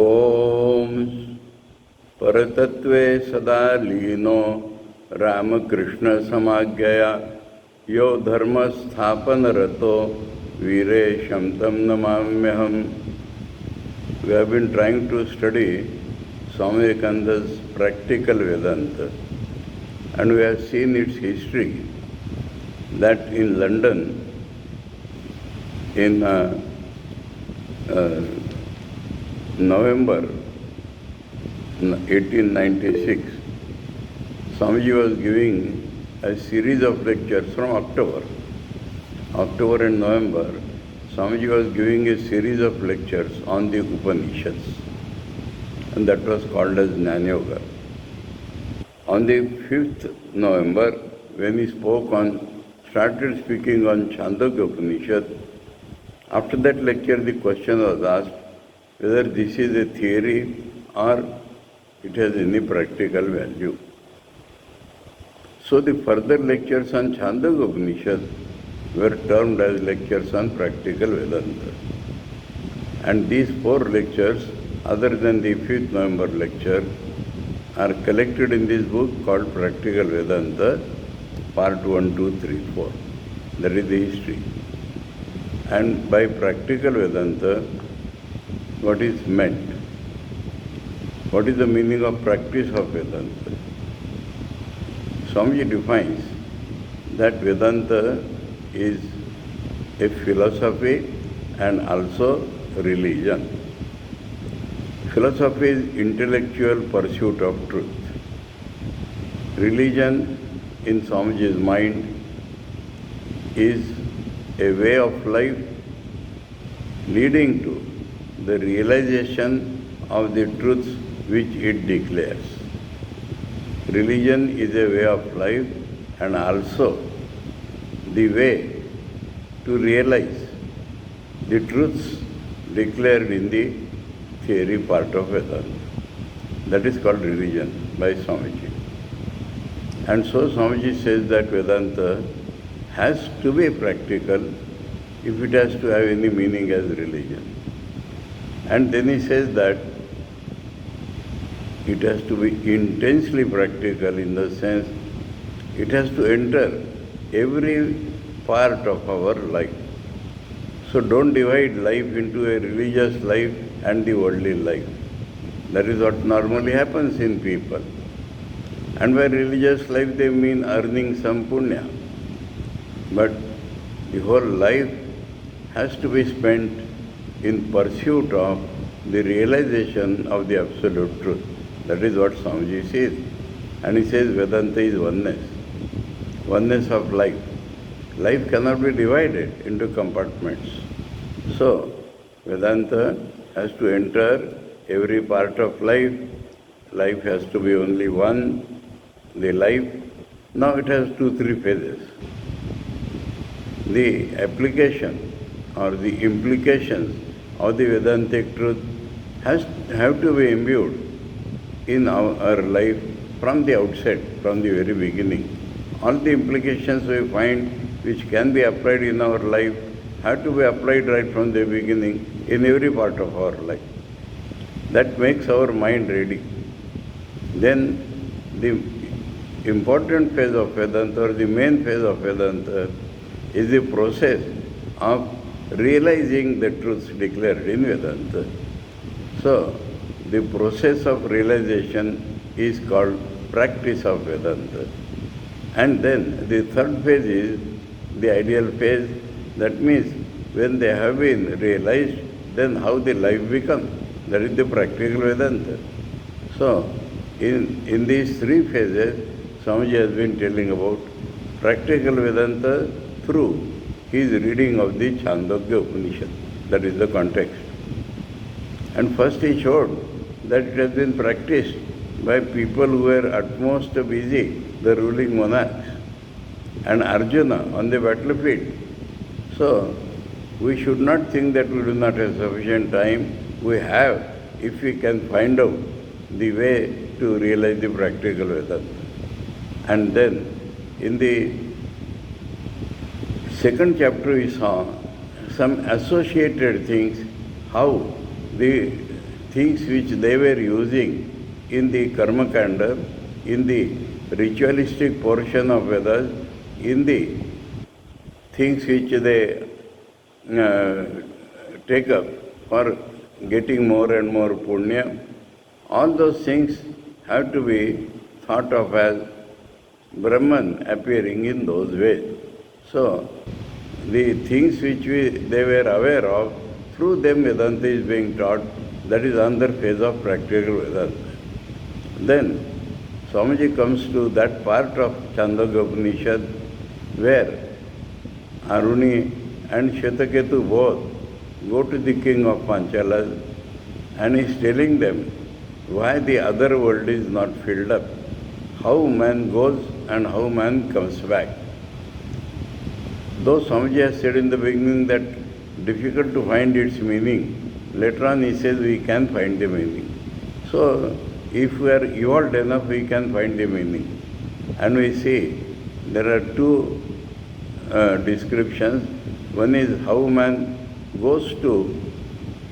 ओम परतत्वे सदा लीनो रामकृष्ण समाज्ञया यो धर्म स्थापन रतो वीरे शमतम नमाम्यहम. We have been trying to study Swami Vivekananda's practical Vedanta, and we have seen its history that in London in November 1896, Swamiji was giving a series of lectures from October and November. Swamiji was giving a series of lectures on the Upanishads, and that was called as Jnana Yoga. On the 5th November, when he started speaking on Chandogya Upanishad, after that lecture the question was asked whether this is a theory or it has any practical value. So the further lectures on Chandogya Upanishad were termed as lectures on practical Vedanta. And these 4 lectures, other than the 5th November lecture, are collected in this book called Practical Vedanta, Part 1, 2, 3, 4. That is the history. And by Practical Vedanta, what is meant? What is the meaning of practice of Vedanta? Swamiji defines that Vedanta is a philosophy and also religion. Philosophy is intellectual pursuit of truth. Religion, in Swamiji's mind, is a way of life leading to the realization of the truths which it declares. Religion is a way of life and also the way to realize the truths declared in the theory part of Vedanta. That is called religion by Swamiji. And so Swamiji says that Vedanta has to be practical if it has to have any meaning as religion. And then he says that it has to be intensely practical in the sense it has to enter every part of our life. So don't divide life into a religious life and the worldly life. That is what normally happens in people. And by religious life they mean earning some punya. But the whole life has to be spent in pursuit of the realization of the absolute truth. That is what Swamiji says. And he says Vedanta is oneness of life. Life cannot be divided into compartments. So, Vedanta has to enter every part of life. Life has to be only one, the life. Now it has 2-3 phases. The application or the implications of the Vedantic truth have to be imbued in our life from the outset, from the very beginning. All the implications we find which can be applied in our life have to be applied right from the beginning in every part of our life. That makes our mind ready. Then the important phase of Vedanta, or the main phase of Vedanta, is the process of realizing the truths declared in Vedanta. So, the process of realization is called practice of Vedanta. And then the third phase is the ideal phase. That means when they have been realized, then how the life becomes. That is the practical Vedanta. So, in these 3 phases, Swamiji has been telling about practical Vedanta through his reading of the Chandogya Upanishad. That is the context. And first he showed that it has been practiced by people who were at most busy, the ruling monarchs, and Arjuna on the battlefield. So, we should not think that we do not have sufficient time. We have, if we can find out the way to realize the practical Vedanta. And then, in the 2nd chapter we saw some associated things, how the things which they were using in the Karma Kanda, in the ritualistic portion of Vedas, in the things which they take up for getting more and more punya, all those things have to be thought of as Brahman appearing in those ways. So, the things which they were aware of, through them Vedanta is being taught, that is another phase of practical Vedanta. Then, Swamiji comes to that part of Chandogya Upanishad where Aruni and Shetaketu both go to the king of Panchalas and is telling them why the other world is not filled up, how man goes and how man comes back. Though Swamiji has said in the beginning that difficult to find its meaning, later on he says we can find the meaning. So, if we are evolved enough, we can find the meaning. And we see there are two descriptions. One is how man goes to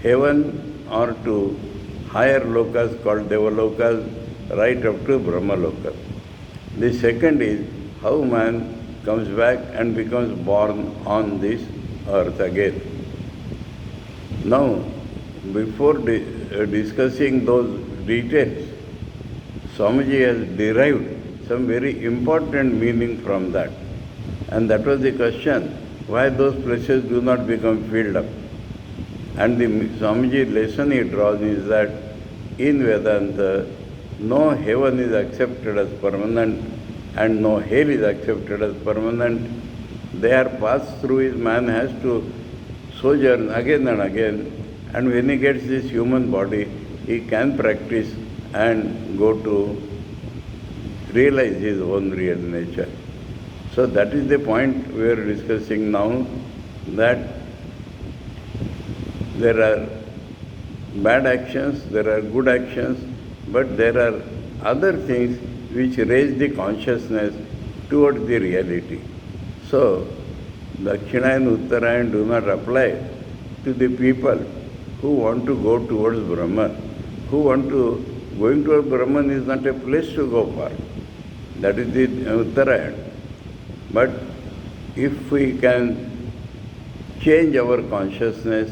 heaven or to higher lokas called Devalokas, right up to Brahma Lokas. The second is how man comes back and becomes born on this earth again. Now, before discussing those details, Swamiji has derived some very important meaning from that. And that was the question, why those places do not become filled up. And the Swamiji lesson he draws is that in Vedanta, no heaven is accepted as permanent and no hell is accepted as permanent. They are passed through which man has to sojourn again and again, and when he gets this human body, he can practice and go to realize his own real nature. So that is the point we are discussing now, that there are bad actions, there are good actions, but there are other things which raise the consciousness towards the reality. So, Dakshina and Uttarayan do not apply to the people who want to go towards Brahman. Going towards Brahman is not a place to go for. That is the Uttarayan. But if we can change our consciousness,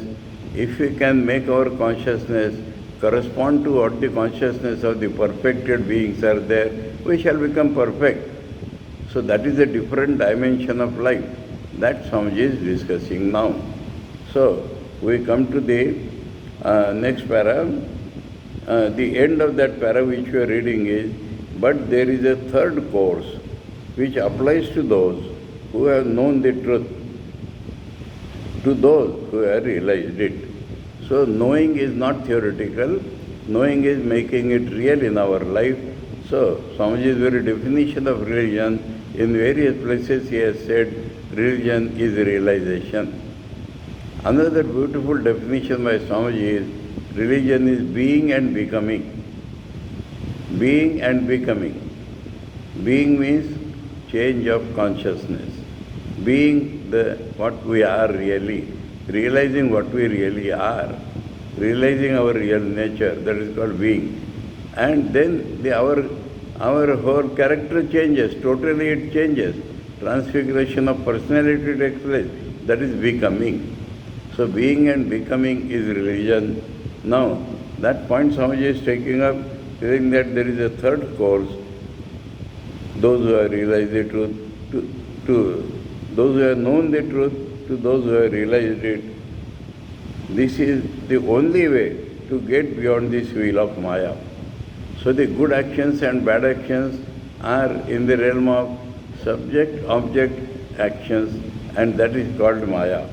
if we can make our consciousness correspond to what the consciousness of the perfected beings are there, we shall become perfect. So that is a different dimension of life that Swamiji is discussing now. So we come to the next para. The end of that para which we are reading is, but there is a third course which applies to those who have known the truth, to those who have realized it. So knowing is not theoretical, knowing is making it real in our life. So Swamiji's very definition of religion, in various places he has said religion is realization. Another beautiful definition by Swamiji is religion is being and becoming. Being and becoming. Being means change of consciousness. Being what we are really. Realizing what we really are. Realizing our real nature, that is called being. And then our whole character changes, totally it changes. Transfiguration of personality takes place, that is becoming. So being and becoming is religion. Now, that point Swamiji is taking up, saying that there is a third course, those who have realized the truth, to those who have known the truth, to those who have realized it. This is the only way to get beyond this wheel of Maya. So the good actions and bad actions are in the realm of subject-object actions, and that is called Maya.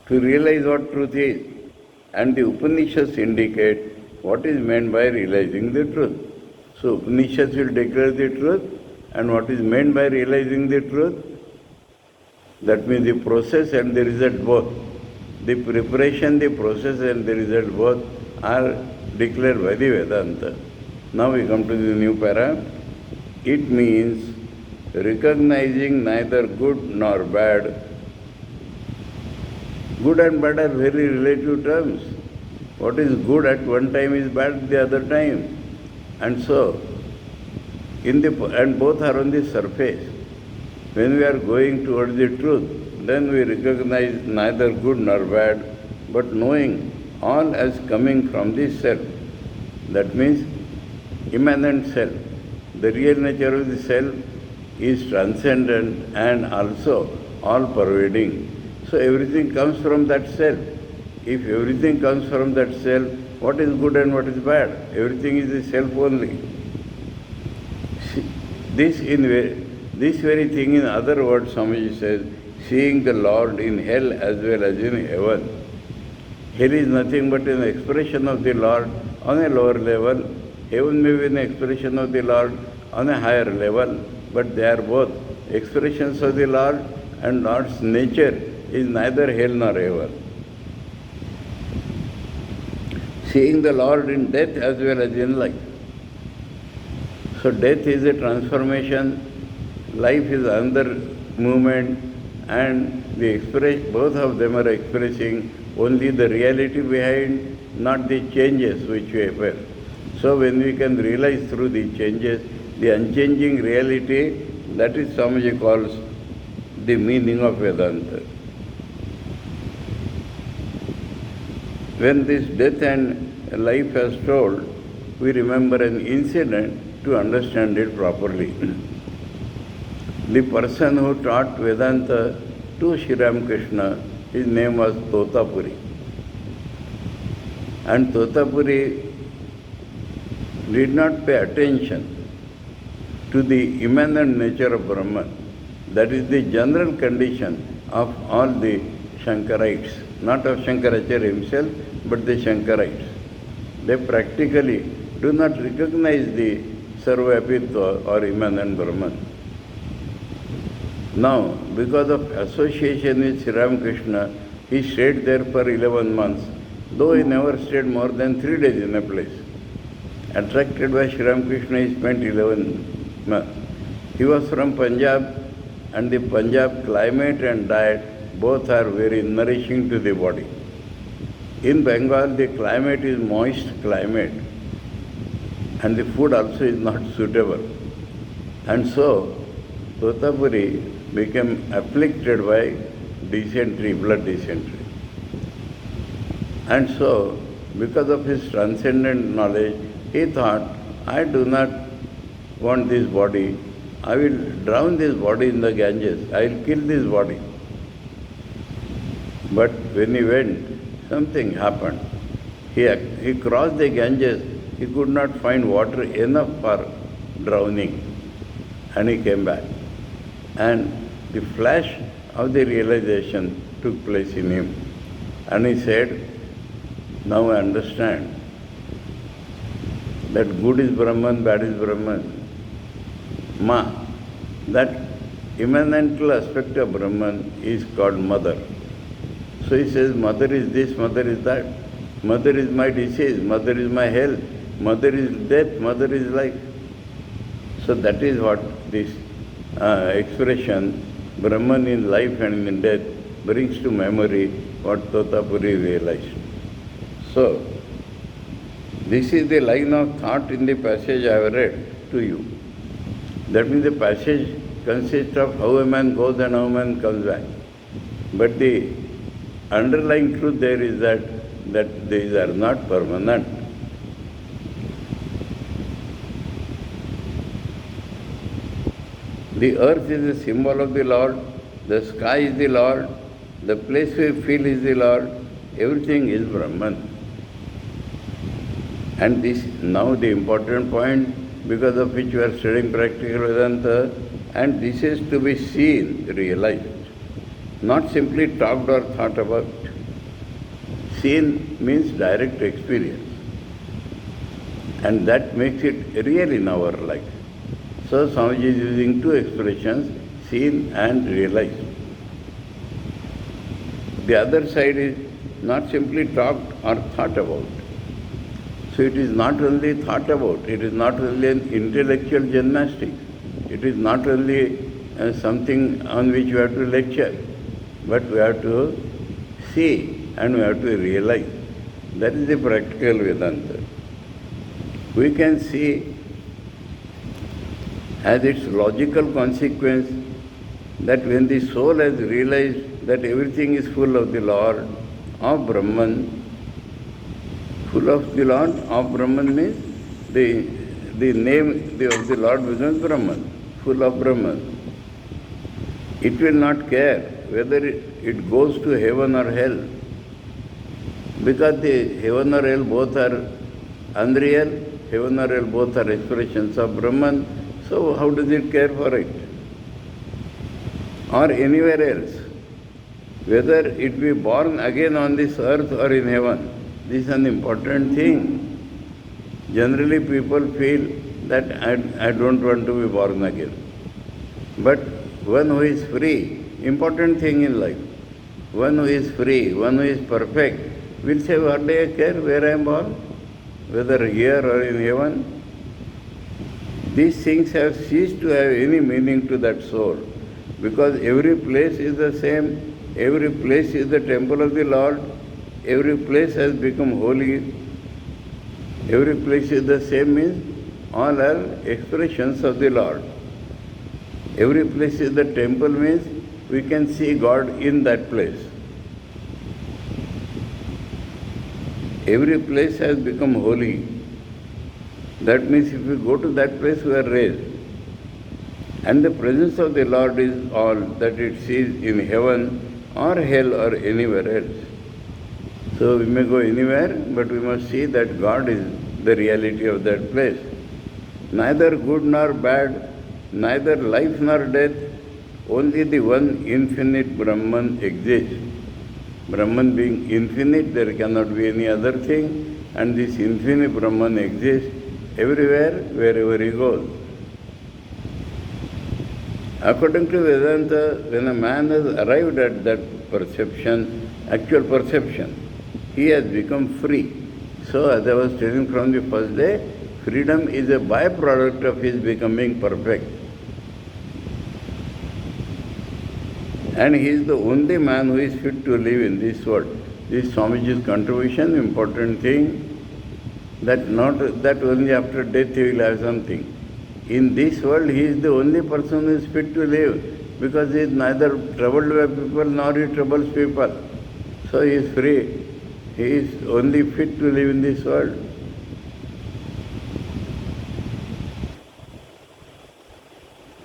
To realize what truth is, and the Upanishads indicate what is meant by realizing the truth. So Upanishads will declare the truth, and what is meant by realizing the truth, that means the process and the result both. The preparation, the process and the result both are declared by the Vedanta. Now we come to the new para. It means recognizing neither good nor bad, Good and bad are very relative terms. What is good at one time is bad at the other time. And so, and both are on the surface. When we are going towards the truth, then we recognize neither good nor bad, but knowing all as coming from the self. That means immanent self. The real nature of the self is transcendent and also all-pervading. So everything comes from that self. If everything comes from that self, what is good and what is bad? Everything is the self only. This very thing, in other words, Swamiji says, seeing the Lord in hell as well as in heaven. Hell is nothing but an expression of the Lord on a lower level. Heaven may be an expression of the Lord on a higher level, but they are both expressions of the Lord, and Lord's nature is neither hell nor heaven. Seeing the Lord in death as well as in life. So death is a transformation, life is another movement, and both of them are expressing only the reality behind, not the changes which we appear. So when we can realize through the changes, the unchanging reality, that is Swamiji calls the meaning of Vedanta. When this death and life has told, we remember an incident to understand it properly. The person who taught Vedanta to Sri Ramakrishna, his name was Totapuri. And Totapuri did not pay attention to the immanent nature of Brahman. That is the general condition of all the Shankarites, not of Shankaracharya himself, but the Shankarites. They practically do not recognize the Sarvapitva or immanent Brahman. Now, because of association with Sri Ramakrishna, he stayed there for 11 months, though he never stayed more than 3 days in a place. Attracted by Sri Ramakrishna, he spent 11 months. He was from Punjab, and the Punjab climate and diet both are very nourishing to the body. In Bengal, the climate is moist climate, and the food also is not suitable. And so, Totapuri became afflicted by dysentery, blood dysentery. And so, because of his transcendent knowledge, he thought, I do not want this body. I will drown this body in the Ganges. I will kill this body. But when he went, something happened. He crossed the Ganges. He could not find water enough for drowning. And he came back. And the flash of the realization took place in him. And he said, now I understand that good is Brahman, bad is Brahman. That immanent aspect of Brahman is called mother. So he says, mother is this, mother is that. Mother is my disease, mother is my health, mother is death, mother is life. So that is what this expression, Brahman in life and in death, brings to memory what Totapuri realized. So, this is the line of thought in the passage I have read to you. That means the passage consists of how a man goes and how a man comes back. But the underlying truth there is that these are not permanent. The earth is a symbol of the Lord, the sky is the Lord, the place we feel is the Lord, everything is Brahman. And this now the important point because of which we are studying practical Vedanta, and this is to be seen, realized, not simply talked or thought about. Seen means direct experience, and that makes it real in our life. So Swamiji is using two expressions, seen and realized. The other side is not simply talked or thought about. So it is not only thought about, it is not only an intellectual gymnastics, it is not only something on which we have to lecture, but we have to see and we have to realize. That is the practical Vedanta. We can see as its logical consequence that when the soul has realized that everything is full of the Lord, of Brahman, full of the Lord, of Brahman means the name of the Lord becomes Brahman, full of Brahman. It will not care whether it goes to heaven or hell, because the heaven or hell both are unreal, heaven or hell both are expressions of Brahman, so how does it care for it? Or anywhere else, whether it be born again on this earth or in heaven, this is an important thing. Generally people feel that I don't want to be born again. But one who is free, important thing in life, one who is free, one who is perfect, will say, what do I care where I am born? Whether here or in heaven? These things have ceased to have any meaning to that soul, because every place is the same, every place is the temple of the Lord, every place has become holy, every place is the same means all are expressions of the Lord. Every place is the temple means we can see God in that place. Every place has become holy. That means if we go to that place, we are raised. And the presence of the Lord is all that it sees in heaven or hell or anywhere else. So we may go anywhere, but we must see that God is the reality of that place. Neither good nor bad, neither life nor death, only the one infinite Brahman exists. Brahman being infinite, there cannot be any other thing, and this infinite Brahman exists everywhere, wherever he goes. According to Vedanta, when a man has arrived at that perception, actual perception, he has become free. So, as I was telling from the first day, freedom is a byproduct of his becoming perfect. And he is the only man who is fit to live in this world. This Swamiji's contribution, important thing, that not that only after death he will have something. In this world, he is the only person who is fit to live, because he is neither troubled by people nor he troubles people. So he is free. He is only fit to live in this world.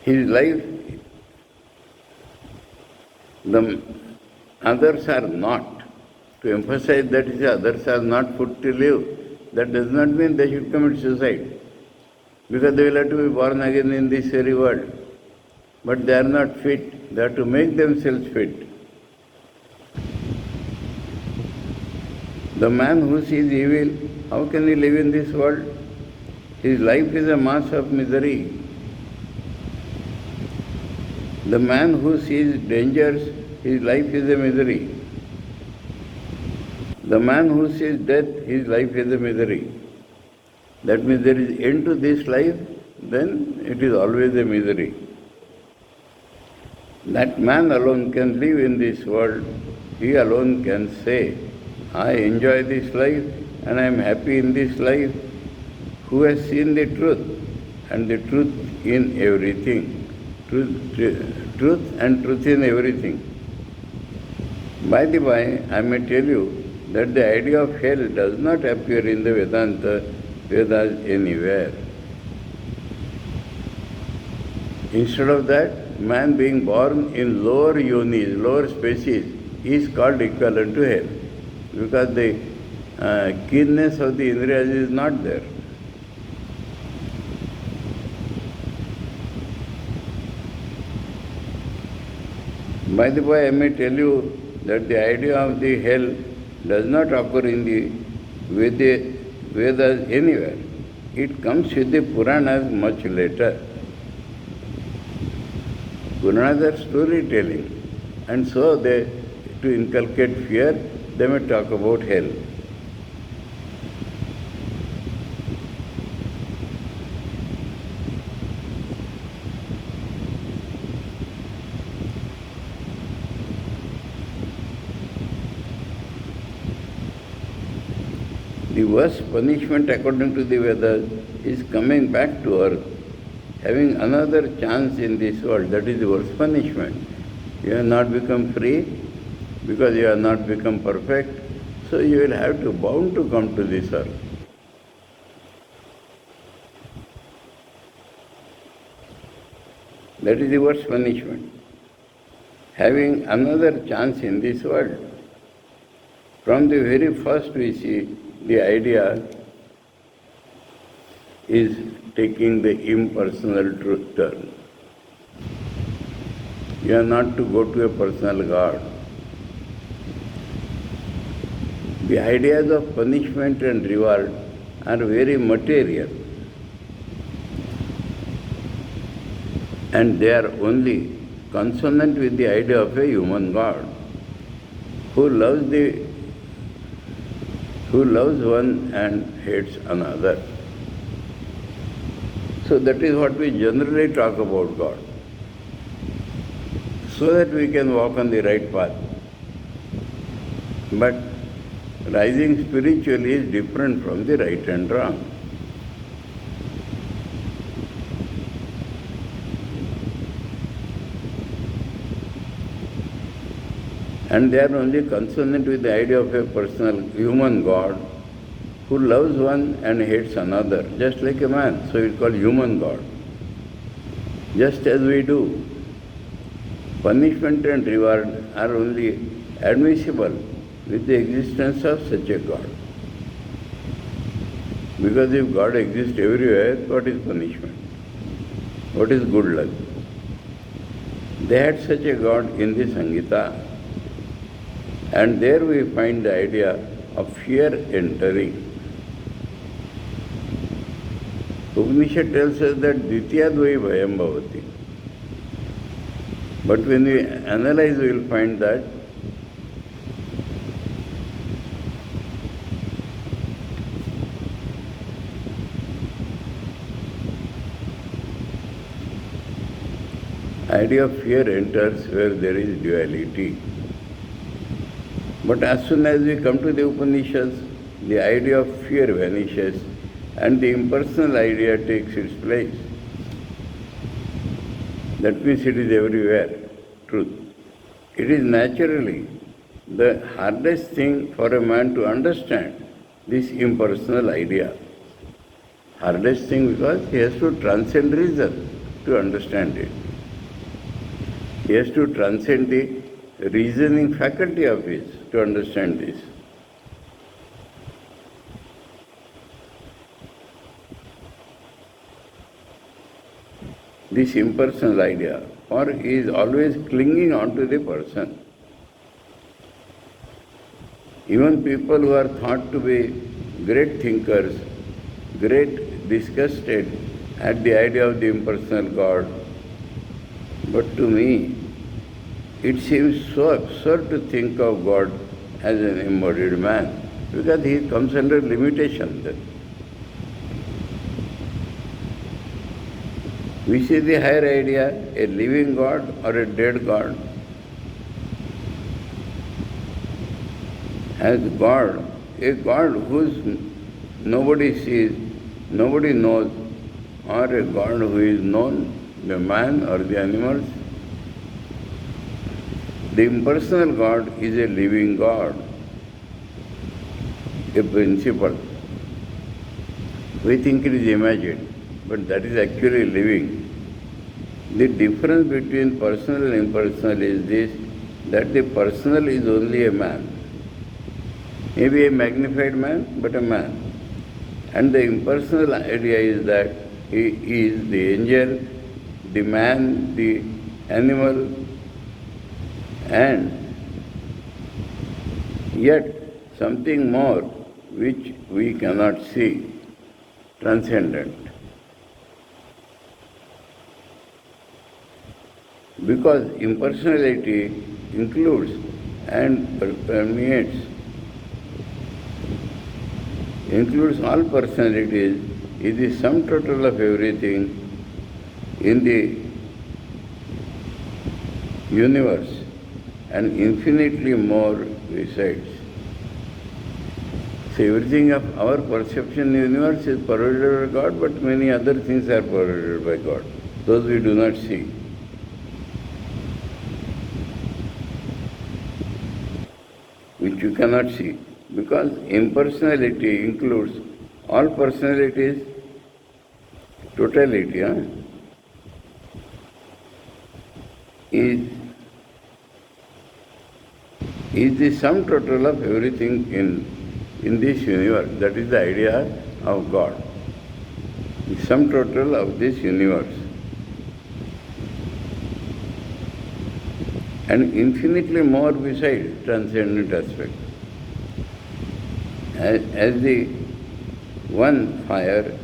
His life, the others are not. To emphasize that the others are not fit to live, that does not mean they should commit suicide, because they will have to be born again in this very world. But they are not fit. They have to make themselves fit. The man who sees evil, how can he live in this world? His life is a mass of misery. The man who sees dangers, his life is a misery. The man who sees death, his life is a misery. That means there is end to this life, then it is always a misery. That man alone can live in this world. He alone can say, I enjoy this life and I am happy in this life. Who has seen the truth? And the truth in everything. Truth and truth in everything. By the way, I may tell you that the idea of hell does not appear in the Vedas anywhere. Instead of that, man being born in lower yonis, lower species, is called equivalent to hell, because the keenness of the indriyas is not there. By the way, I may tell you that the idea of the hell does not occur in the Vedas anywhere. It comes with the Puranas much later. Puranas are storytelling, and so to inculcate fear, they may talk about hell. The worst punishment according to the Vedas is coming back to earth, having another chance in this world. That is the worst punishment. You have not become free because you have not become perfect, so you will have to bound to come to this earth. That is the worst punishment. Having another chance in this world. From the very first we see the idea is taking the impersonal truth turn. You are not to go to a personal God. The ideas of punishment and reward are very material, and they are only consonant with the idea of a human God who loves one and hates another. So that is what we generally talk about God, so that we can walk on the right path. But rising spiritually is different from the right and wrong. And they are only consonant with the idea of a personal human God who loves one and hates another, just like a man. So it's called human God. Just as we do. Punishment and reward are only admissible with the existence of such a God. Because if God exists everywhere, what is punishment? What is good luck? They had such a God in the Samhita. And there we find the idea of fear entering. Upanishad tells us that Dvityadvai Bhayam Bhavati. But when we analyze, we will find that idea of fear enters where there is duality. But as soon as we come to the Upanishads, the idea of fear vanishes and the impersonal idea takes its place. That means it is everywhere, truth. It is naturally the hardest thing for a man to understand this impersonal idea. Hardest thing because he has to transcend reason to understand it. He has to transcend the reasoning faculty of his to understand this. This impersonal idea, or he is always clinging on to the person. Even people who are thought to be great thinkers, great disgusted at the idea of the impersonal God. But to me, it seems so absurd to think of God as an embodied man, because he comes under limitation then. We see the higher idea, a living God or a dead God. As God, a God whose nobody sees, nobody knows, or a God who is known, the man or the animals. The impersonal God is a living God, a principle. We think it is imagined, but that is actually living. The difference between personal and impersonal is this, that the personal is only a man. Maybe a magnified man, but a man. And the impersonal idea is that he is the angel, the man, the animal, and yet something more which we cannot see, transcendent. Because impersonality includes and permeates, includes all personalities, is the sum total of everything in the universe, and infinitely more besides. So everything of our perception universe is pervaded by God, but many other things are pervaded by God. Those we do not see. Which you cannot see. Because impersonality includes all personalities, totality, is the sum total of everything in this universe. That is the idea of God. The sum total of this universe. And infinitely more besides transcendent aspect. As the one fire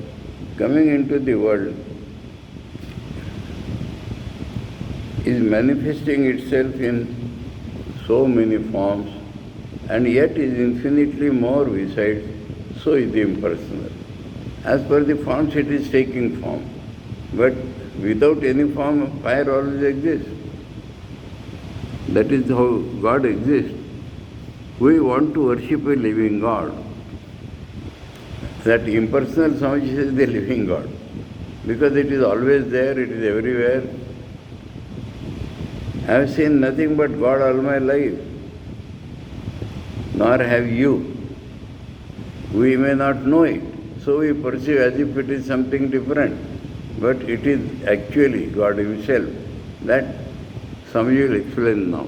coming into the world is manifesting itself in so many forms, and yet is infinitely more besides, so is the impersonal. As per the forms, it is taking form. But without any form, fire always exists. That is how God exists. We want to worship a living God. That impersonal Swamiji is the living God. Because it is always there, it is everywhere. I have seen nothing but God all my life. Nor have you. We may not know it. So we perceive as if it is something different. But it is actually God Himself. That Swamiji will explain now.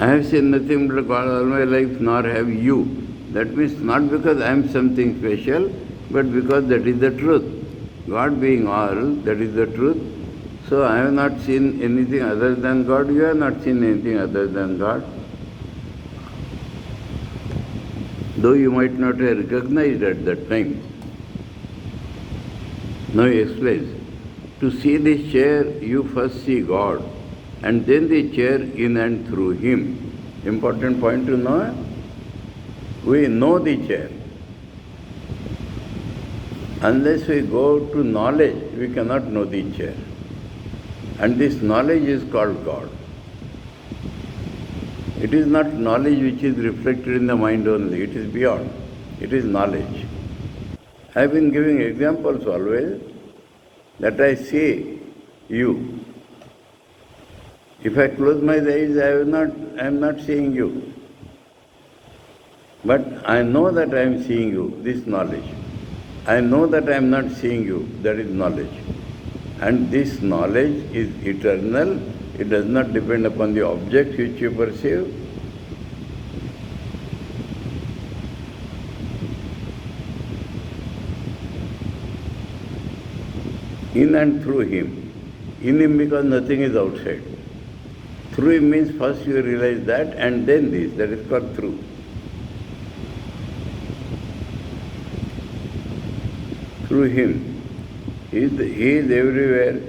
I have seen nothing but God all my life, nor have you. That means not because I am something special, but because that is the truth. God being all, that is the truth. So I have not seen anything other than God. You have not seen anything other than God. Though you might not have recognized at that time. Now he explains. To see this chair, you first see God, and then the chair in and through Him. Important point to know. We know the chair. Unless we go to knowledge, we cannot know the chair. And this knowledge is called God. It is not knowledge which is reflected in the mind only, it is beyond. It is knowledge. I have been giving examples always that I see you. If I close my eyes, I am not seeing you. But I know that I am seeing you, this knowledge. I know that I am not seeing you, that is knowledge. And this knowledge is eternal, it does not depend upon the object which you perceive. In and through Him. In Him because nothing is outside. Through Him means first you realize that and then this, that is called through. Through Him. He is everywhere.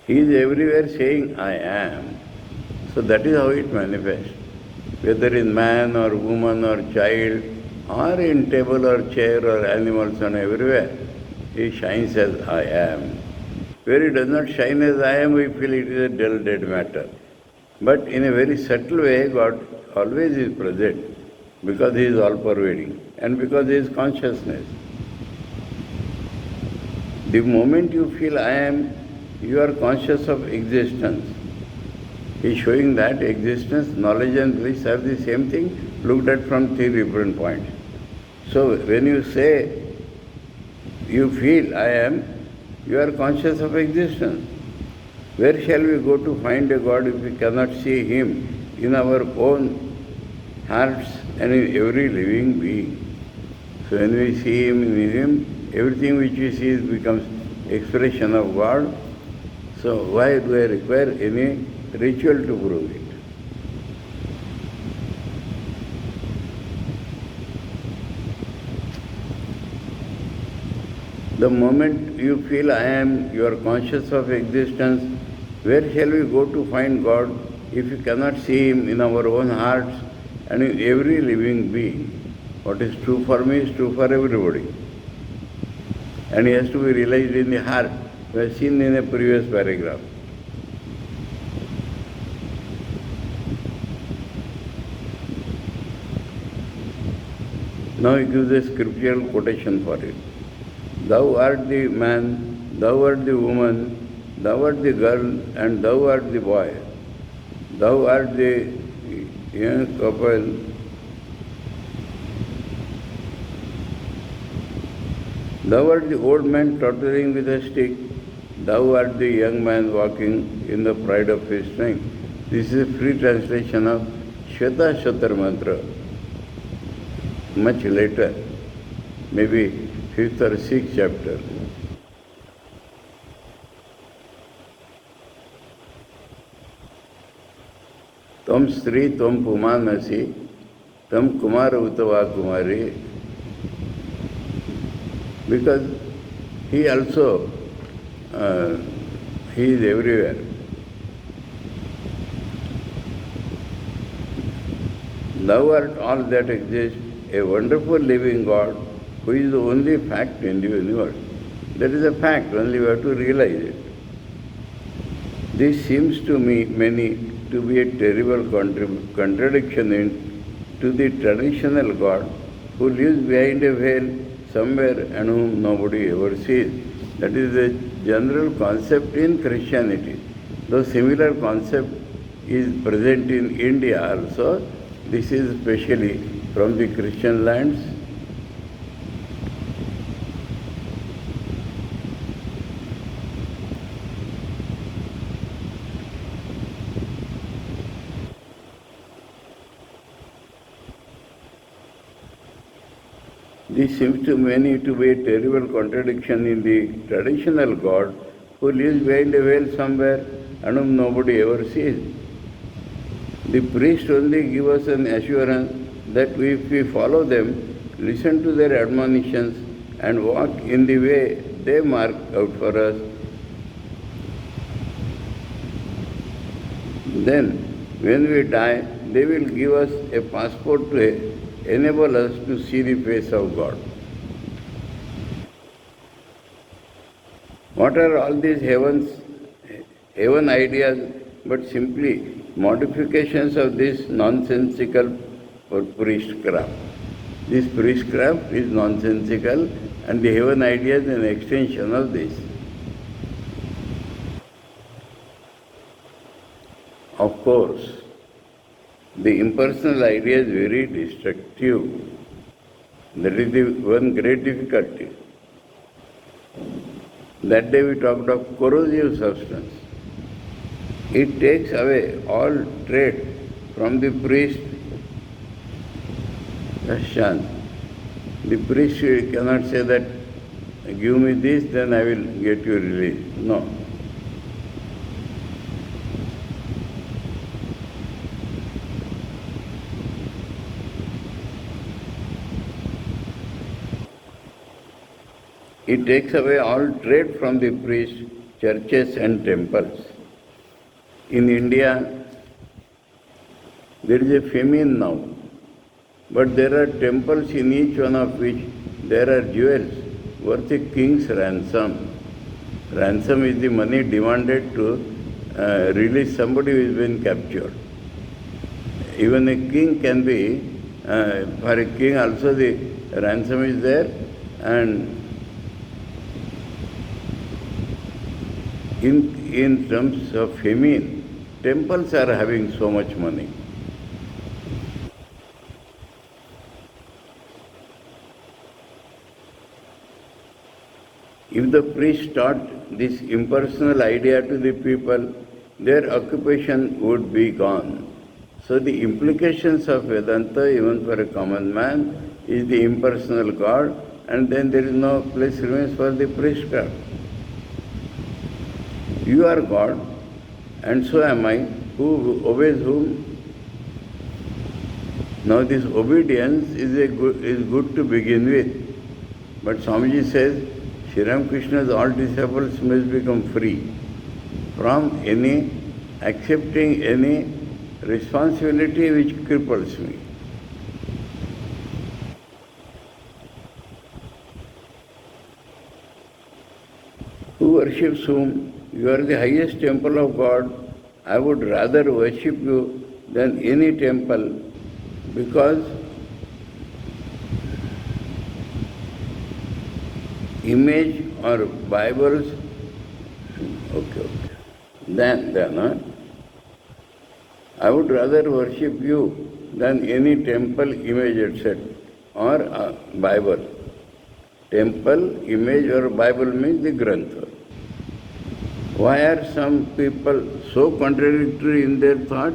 He is everywhere saying, I am. So that is how it manifests. Whether in man or woman or child, or in table or chair or animals and everywhere, He shines as I am. Where He does not shine as I am, we feel it is a dull, dead matter. But in a very subtle way, God always is present because He is all-pervading and because He is consciousness. The moment you feel I am, you are conscious of existence. He is showing that existence, knowledge and bliss are the same thing looked at from three different points. So when you say, you feel I am, you are conscious of existence. Where shall we go to find a God if we cannot see Him in our own hearts and in every living being? So when we see Him in Him, everything which we see becomes expression of God. So why do I require any ritual to prove it? The moment you feel I am, you are conscious of existence, where shall we go to find God if we cannot see Him in our own hearts and in every living being? What is true for me is true for everybody. And it has to be realized in the heart. We have seen in a previous paragraph. Now he gives a scriptural quotation for it. Thou art the man, thou art the woman, thou art the girl, and thou art the boy. Thou art the young couple, thou art the old man tottering with a stick, thou art the young man walking in the pride of his strength. This is a free translation of Shweta Shatar Mantra, much later, maybe 5th or 6th chapter. Tam Sri Tam Pumanasi, Tam Kumara Uttava Kumari, because he also, he is everywhere. Thou art all that exists, a wonderful living God who is the only fact in the universe. That is a fact, only we have to realize it. This seems to me many to be a terrible contradiction to the traditional God who lives behind a veil somewhere and whom nobody ever sees. That is the general concept in Christianity. Though similar concept is present in India also, this is especially from the Christian lands. This seems to many to be a terrible contradiction in the traditional God who lives behind a veil somewhere and whom nobody ever sees. The priest only gives us an assurance that if we follow them, listen to their admonitions, and walk in the way they mark out for us, then when we die, they will give us a passport to enable us to see the face of God. What are all these heaven ideas but simply modifications of this nonsensical priestcraft? This priestcraft is nonsensical and the heaven idea is an extension of this. Of course, the impersonal idea is very destructive. That is the one great difficulty. That day we talked of corrosive substance. It takes away all trade from the priest. Shant. The priest cannot say that, give me this, then I will get you released. No. It takes away all trade from the priests, churches and temples. In India, there is a famine now, but there are temples in each one of which there are jewels worth a king's ransom. Ransom is the money demanded to release somebody who has been captured. Even a king can be, for a king also the ransom is there, and in terms of famine, temples are having so much money. If the priest taught this impersonal idea to the people, their occupation would be gone. So the implications of Vedanta, even for a common man, is the impersonal God, and then there is no place remains for the priestcraft. You are God, and so am I, who obeys whom? Now this obedience is good to begin with. But Swamiji says, Sri Ramakrishna's all disciples must become free from any accepting any responsibility which cripples me. Who worships whom? You are the highest temple of God. I would rather worship you than any temple, because image or Bibles, okay. Then, I would rather worship you than any temple, image, etc. or Bible. Temple, image or Bible means the Grantha. Why are some people so contradictory in their thought?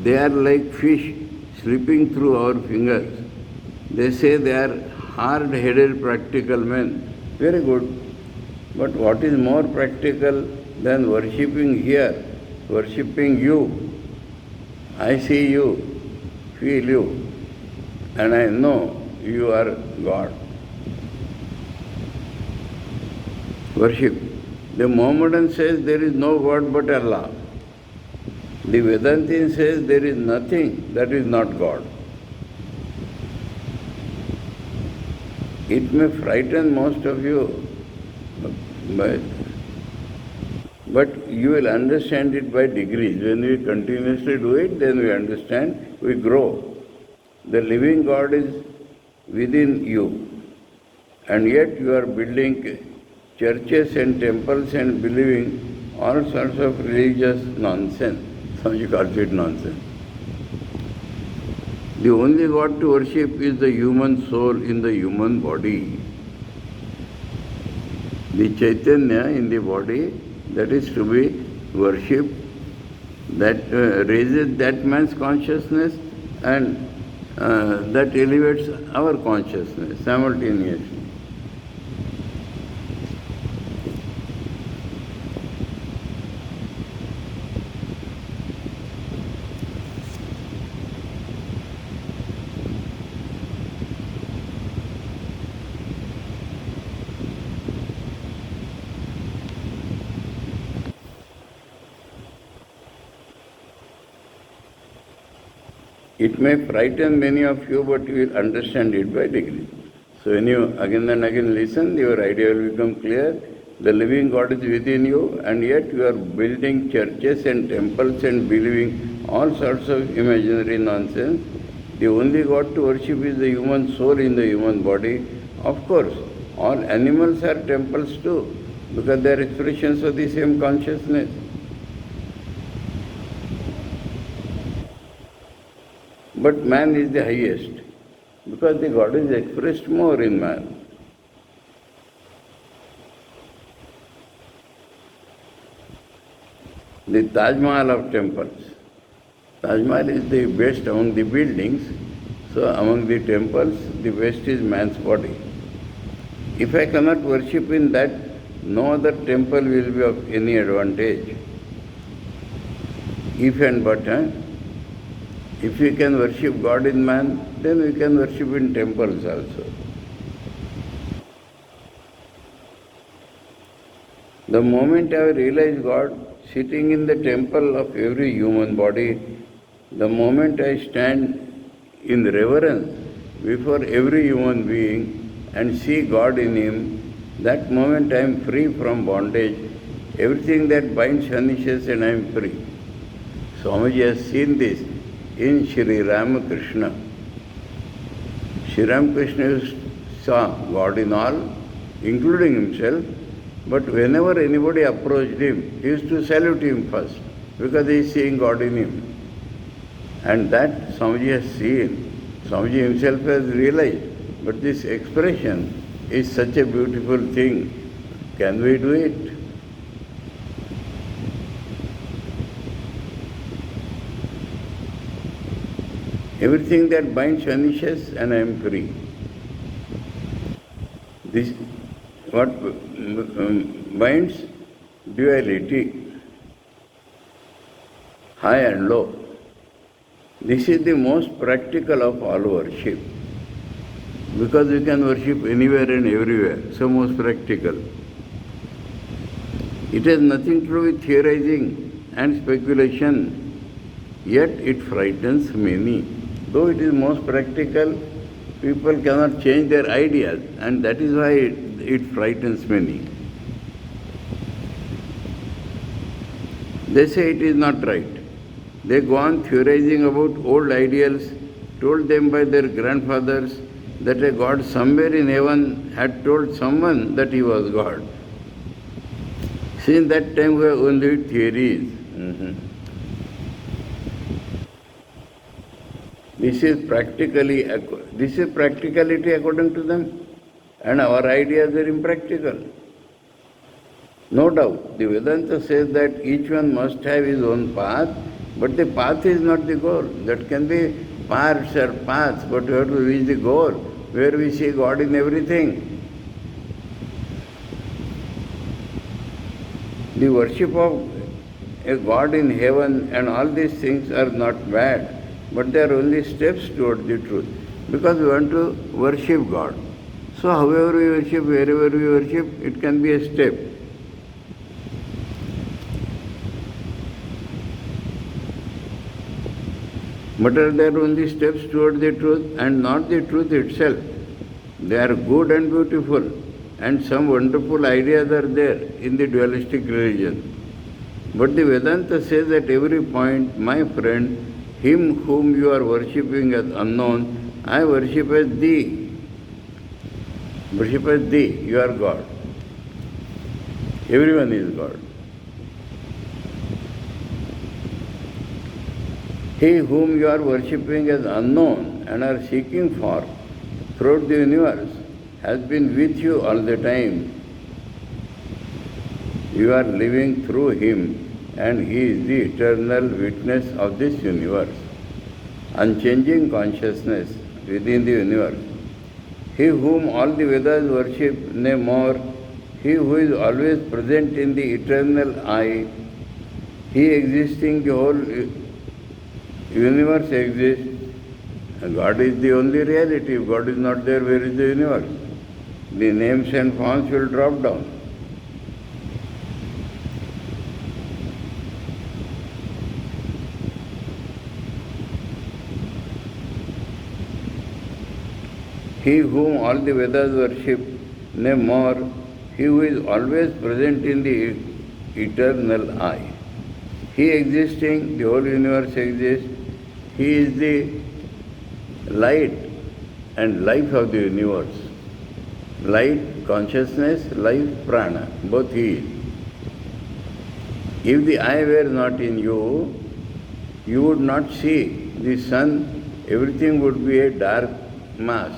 They are like fish slipping through our fingers. They say they are hard-headed practical men. Very good. But what is more practical than worshipping here? Worshipping you. I see you, feel you, and I know you are God. Worship. The Mohammedan says there is no God but Allah. The Vedantin says there is nothing that is not God. It may frighten most of you, but you will understand it by degrees. When we continuously do it, then we understand, we grow. The living God is within you, and yet you are building churches and temples and believing all sorts of religious nonsense. Some you call it nonsense. The only God to worship is the human soul in the human body. The Chaitanya in the body, that is to be worshipped, that raises that man's consciousness and that elevates our consciousness simultaneously. It may frighten many of you, but you will understand it by degrees. So when you again and again listen, your idea will become clear. The living God is within you, and yet you are building churches and temples and believing all sorts of imaginary nonsense. The only God to worship is the human soul in the human body. Of course, all animals are temples too, because they are expressions of the same consciousness. But man is the highest, because the God is expressed more in man. The Taj Mahal of temples. Taj Mahal is the best among the buildings, so among the temples, the best is man's body. If I cannot worship in that, no other temple will be of any advantage. If and but, if we can worship God in man, then we can worship in temples also. The moment I realize God sitting in the temple of every human body, the moment I stand in reverence before every human being and see God in him, that moment I am free from bondage. Everything that binds vanishes and I am free. Swamiji has seen this in Sri Ramakrishna. Sri Ramakrishna saw God in all, including himself, but whenever anybody approached him, he used to salute him first, because he is seeing God in him. And that Swamiji has seen, Swamiji himself has realized, but this expression is such a beautiful thing. Can we do it? Everything that binds vanishes and I am free. This, what binds? Duality, high and low. This is the most practical of all worship. because you can worship anywhere and everywhere, so most practical. It has nothing to do with theorizing and speculation, yet it frightens many. Though it is most practical, people cannot change their ideas, and that is why it frightens many. They say it is not right. They go on theorizing about old ideals told them by their grandfathers that a God somewhere in heaven had told someone that he was God. Since that time we have only theories. This is practicality according to them, and our ideas are impractical. No doubt, the Vedanta says that each one must have his own path, but the path is not the goal. That can be paths or paths, but we have to reach the goal, where we see God in everything. The worship of a God in heaven and all these things are not bad, but they are only steps toward the truth, because we want to worship God. So however we worship, wherever we worship, it can be a step. But are there only steps toward the truth and not the truth itself? They are good and beautiful, and some wonderful ideas are there in the dualistic religion. But the Vedanta says at every point, my friend, him whom you are worshipping as unknown, I worship as thee. Worship as thee, you are God. Everyone is God. He whom you are worshipping as unknown and are seeking for throughout the universe has been with you all the time. You are living through him, and he is the eternal witness of this universe, unchanging consciousness within the universe. He whom all the Vedas worship, nay more, he who is always present in the eternal I, he existing, the whole universe exists. God is the only reality. If God is not there, where is the universe? The names and forms will drop down. He whom all the Vedas worship, nay more, he who is always present in the eternal I. He existing, the whole universe exists. He is the light and life of the universe. Light, consciousness, life, prana, both he is. If the I were not in you, you would not see the sun, everything would be a dark mass.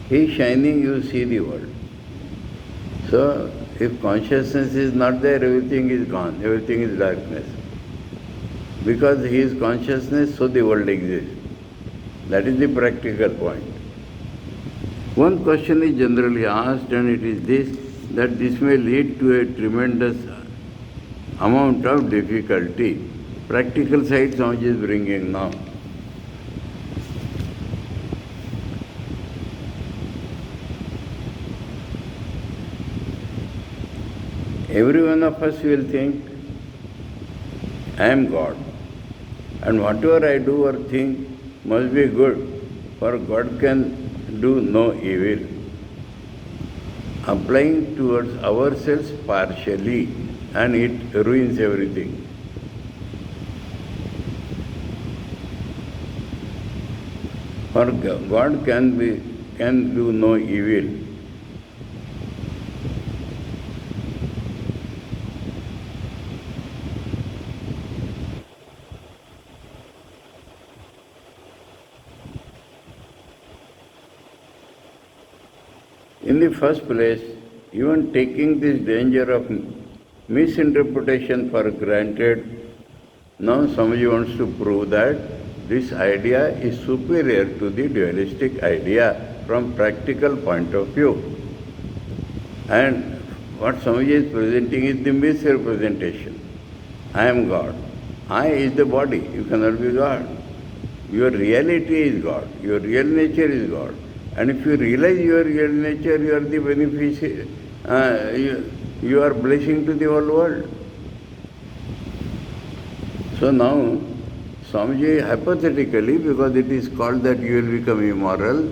He is shining, you see the world. So, if consciousness is not there, everything is gone, everything is darkness. Because he is consciousness, so the world exists. That is the practical point. One question is generally asked, and it is this, that this may lead to a tremendous amount of difficulty. Practical side Swamiji is bringing now. Every one of us will think, I am God, and whatever I do or think must be good, for God can do no evil. Applying towards ourselves partially, and it ruins everything. For God can do no evil. In the first place, even taking this danger of misinterpretation for granted, now Swamiji wants to prove that this idea is superior to the dualistic idea from practical point of view. And what Swamiji is presenting is the misrepresentation. I am God. I is the body. You cannot be God. Your reality is God. Your real nature is God. And if you realize your real nature, you are the beneficiary, you are blessing to the whole world. So now, Swamiji hypothetically, because it is called that you will become immoral,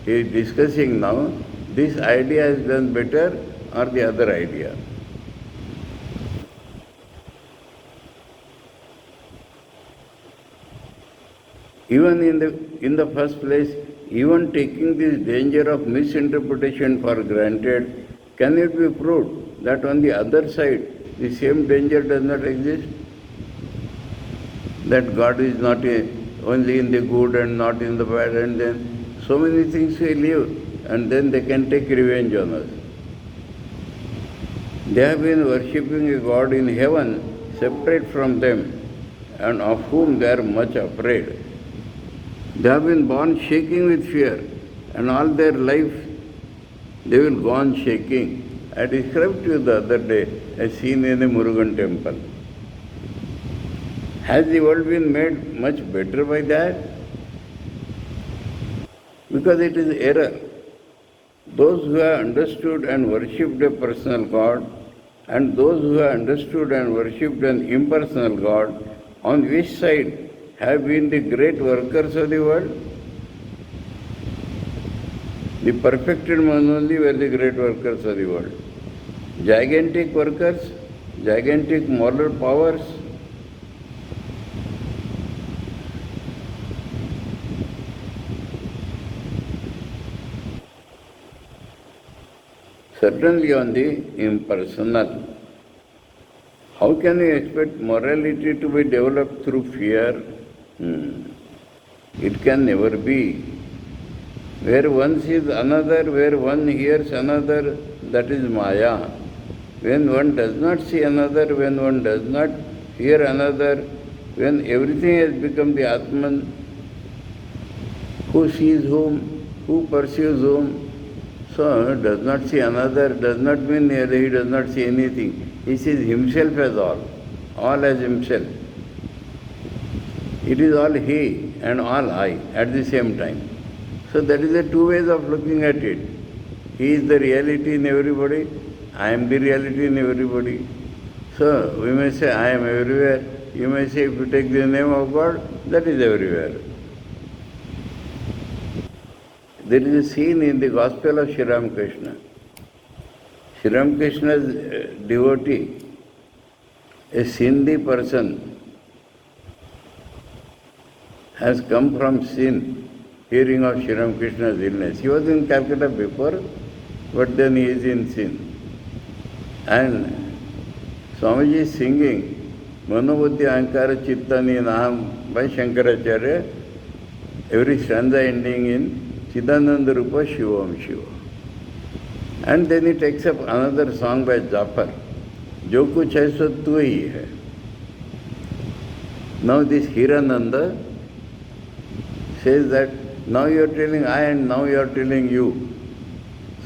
he is discussing now, this idea is done better or the other idea. Even in the first place, even taking this danger of misinterpretation for granted, can it be proved that on the other side, the same danger does not exist? That God is not only in the good and not in the bad, and then so many things we live, and then they can take revenge on us. They have been worshipping a God in heaven, separate from them, and of whom they are much afraid. They have been born shaking with fear, and all their life they will go on shaking. I described to you the other day a scene in a Murugan temple. Has the world been made much better by that? Because it is error. Those who have understood and worshipped a personal God, and those who have understood and worshipped an impersonal God, on which side have been the great workers of the world? The perfected ones only were the great workers of the world. Gigantic workers, gigantic moral powers. Certainly on the impersonal. How can you expect morality to be developed through fear? It can never be. Where one sees another, where one hears another, that is Maya. When one does not see another, when one does not hear another, when everything has become the Atman, who sees whom, who perceives whom, so does not see another, does not mean he does not see anything. He sees himself as all as himself. It is all he and all I at the same time. So that is the two ways of looking at it. He is the reality in everybody, I am the reality in everybody. So we may say I am everywhere. You may say if you take the name of God, that is everywhere. There is a scene in the Gospel of Sri Ramakrishna. Sri Ramakrishna's devotee, a Sindhi person, has come from Sindh, hearing of Sri Ramakrishna's illness. He was in Calcutta before, but then he is in Sindh. And Swamiji is singing Manobuddhi Ahankara Chittani Naham by Shankaracharya, every stanza ending in Chidananda Rupa Shivam Shiva. And then he takes up another song by Jafar, Jo Kuch Hai So Tu Hi Hai. Now this Hirananda says that now you are telling I and now you are telling you.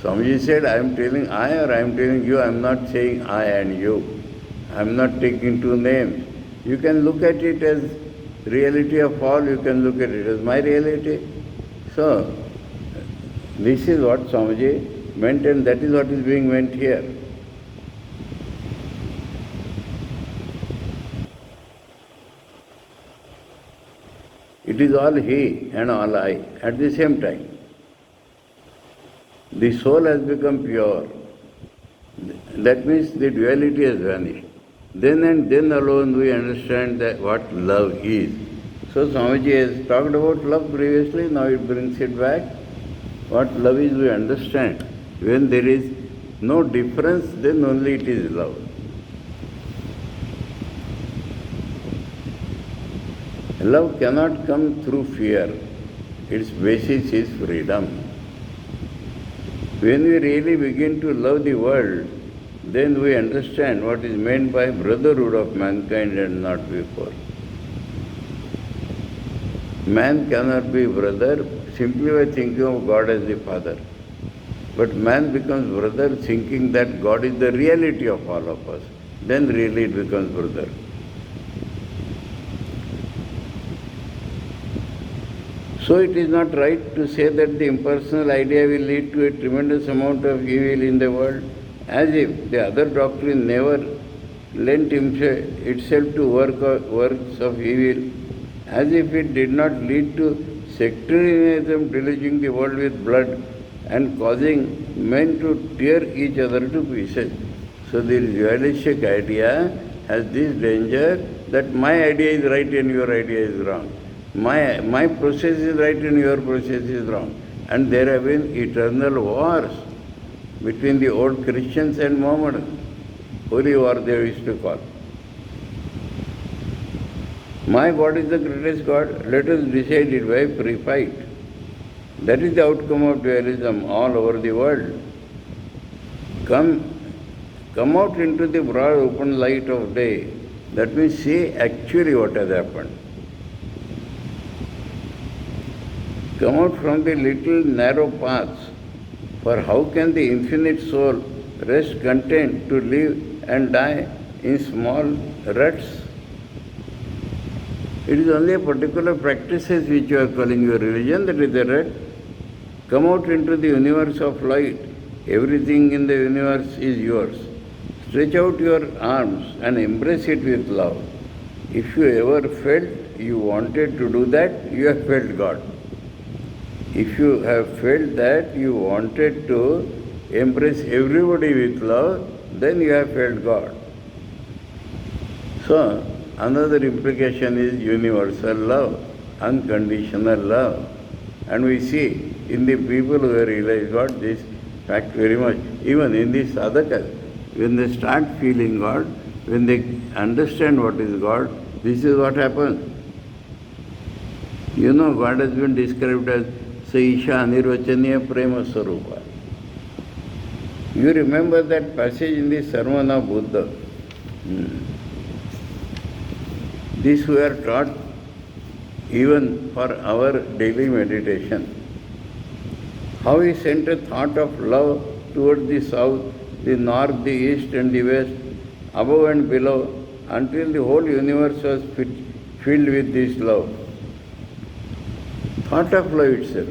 Swamiji said, I am telling I or I am telling you. I am not saying I and you. I am not taking two names. You can look at it as reality of all, you can look at it as my reality. So, this is what Swamiji meant, and that is what is being meant here. It is all he and all I at the same time. The soul has become pure. That means the duality has vanished. Then and then alone we understand that what love is. So Swamiji has talked about love previously, now it brings it back. What love is we understand. When there is no difference, then only it is love. Love cannot come through fear. Its basis is freedom. When we really begin to love the world, then we understand what is meant by brotherhood of mankind and not before. Man cannot be brother simply by thinking of God as the Father. But man becomes brother thinking that God is the reality of all of us. Then really it becomes brother. So it is not right to say that the impersonal idea will lead to a tremendous amount of evil in the world, as if the other doctrine never lent itself to works of evil, as if it did not lead to sectarianism deluging the world with blood and causing men to tear each other to pieces. So the dualistic idea has this danger that my idea is right and your idea is wrong. My process is right and your process is wrong. And there have been eternal wars between the old Christians and Mohammedans. Holy war they used to call. My God is the greatest God, let us decide it by free fight. That is the outcome of dualism all over the world. Come out into the broad open light of day. That means see actually what has happened. Come out from the little narrow paths. For how can the infinite soul rest content to live and die in small ruts? It is only a particular practices which you are calling your religion, that is the rut. Come out into the universe of light. Everything in the universe is yours. Stretch out your arms and embrace it with love. If you ever felt you wanted to do that, you have felt God. If you have felt that you wanted to embrace everybody with love, then you have felt God. So, another implication is universal love, unconditional love. And we see in the people who have realized God this fact very much. Even in the sadhakas, when they start feeling God, when they understand what is God, this is what happens. You know, God has been described as Saisha Anirvachaniya Prema Sarupa. You remember that passage in the Sermon of Buddha. This we are taught even for our daily meditation. How he sent a thought of love toward the south, the north, the east and the west, above and below, until the whole universe was filled with this love. Thought of love itself.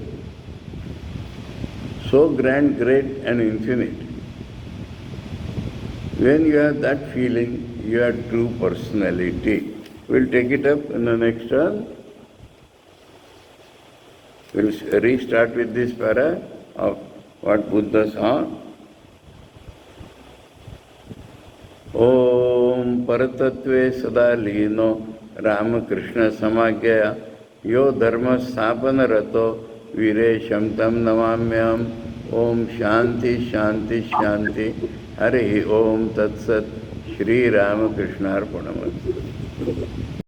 So grand, great and infinite. When you have that feeling, you have true personality. We'll take it up in the next turn. We'll restart with this para of what Buddha saw. Om Paratatve Sada Lino Ramakrishna Samagya Yo Dharma Sthapana Rato Viresham Tam Namamyam Om Shanti Shanti Shanti Hare Om Tat Sat Shri Ramakrishna Arpanamasti.